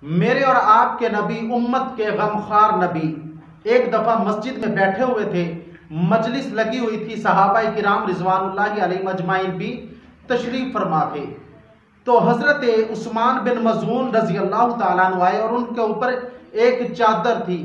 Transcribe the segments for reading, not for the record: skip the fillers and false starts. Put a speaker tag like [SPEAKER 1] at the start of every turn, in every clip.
[SPEAKER 1] میرے اور آپ کے نبی امت کے غمخوار نبی ایک دفعہ مسجد میں بیٹھے ہوئے تھے، مجلس لگی ہوئی تھی، صحابہ کرام رضوان اللہ علیہ اجمعین بھی تشریف فرما تھے۔ تو حضرت عثمان بن مظعون رضی اللہ تعالیٰ عنہ آئے اور ان کے اوپر ایک چادر تھی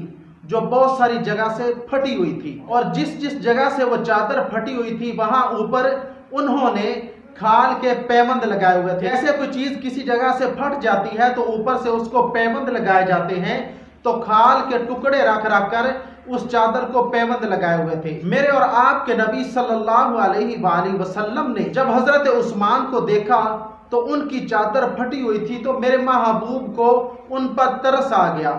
[SPEAKER 1] جو بہت ساری جگہ سے پھٹی ہوئی تھی، اور جس جگہ سے وہ چادر پھٹی ہوئی تھی وہاں اوپر انہوں نے کھال کے پیمند لگائے ہوئے تھے۔ ایسے کوئی چیز کسی جگہ سے پھٹ جاتی ہے تو اوپر سے اس کو پیمند لگائے جاتے ہیں، تو کھال کے ٹکڑے رکھ کر اس چادر کو پیمند لگائے ہوئے تھے۔ میرے اور آپ کے نبی صلی اللہ علیہ وآلہ وسلم نے جب حضرت عثمان کو دیکھا تو ان کی چادر پھٹی ہوئی تھی، تو میرے محبوب کو ان پر ترس آ گیا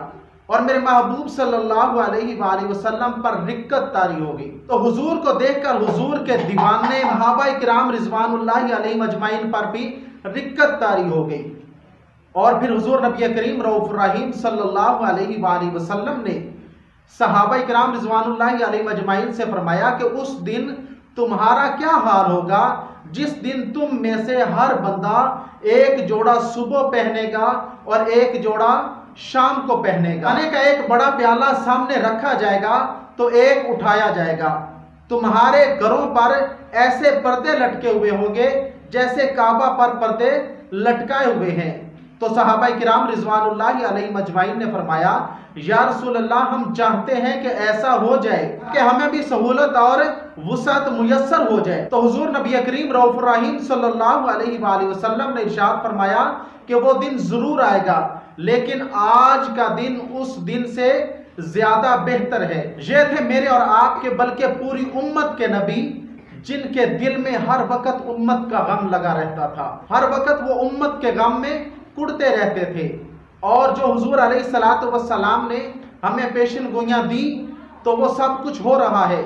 [SPEAKER 1] اور میرے محبوب صلی اللہ علیہ وآلہ وسلم پر رقت طاری ہو گئی۔ تو حضور کو دیکھ کر حضور کے دیوانے صحابہ کرام رضوان اللہ علیہ اجمعین پر بھی رقت طاری ہو گئی، اور پھر حضور نبی کریم رؤوف الرحیم صلی اللہ علیہ وآلہ وسلم نے صحابہ کرام رضوان اللہ علیہ اجمعین سے فرمایا کہ اس دن تمہارا کیا حال ہوگا جس دن تم میں سے ہر بندہ ایک جوڑا صبح پہنے گا اور ایک جوڑا شام کو پہنے گا۔ کھانے کا ایک بڑا پیالہ سامنے رکھا جائے گا تو ایک اٹھایا جائے گا۔ تمہارے گھروں پر ایسے پردے لٹکے ہوئے ہوں گے جیسے کعبہ پر پردے لٹکائے ہوئے ہیں۔ تو صحابہ کرام رضوان اللہ علیہ اجمعین نے فرمایا، یا رسول اللہ، ہم چاہتے ہیں کہ ایسا ہو جائے کہ ہمیں بھی سہولت اور وسعت میسر ہو جائے۔ تو حضور نبی کریم رؤوف الرحیم صلی اللہ علیہ وآلہ وسلم نے ارشاد فرمایا کہ وہ دن ضرور آئے گا، لیکن آج کا دن اس دن سے زیادہ بہتر ہے۔ یہ تھے میرے اور آپ کے بلکہ پوری امت کے نبی، جن کے دل میں ہر وقت امت کا غم لگا رہتا تھا، ہر وقت وہ امت کے غم میں کڑتے رہتے تھے۔ اور جو حضور علیہ الصلوۃ والسلام نے ہمیں پیشن گوئیاں دی تو وہ سب کچھ ہو رہا ہے۔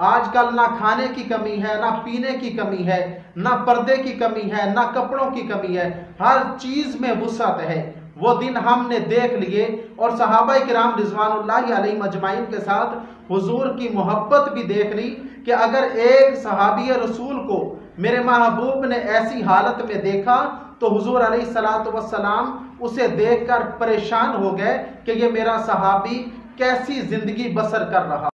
[SPEAKER 1] آج کل نہ کھانے کی کمی ہے، نہ پینے کی کمی ہے، نہ پردے کی کمی ہے، نہ کپڑوں کی کمی ہے، ہر چیز میں وسعت ہے۔ وہ دن ہم نے دیکھ لیے، اور صحابہ کرام رضوان اللہ علیہ اجمعین کے ساتھ حضور کی محبت بھی دیکھ لی کہ اگر ایک صحابی رسول کو میرے محبوب نے ایسی حالت میں دیکھا تو حضور علیہ الصلوۃ والسلام اسے دیکھ کر پریشان ہو گئے کہ یہ میرا صحابی کیسی زندگی بسر کر رہا۔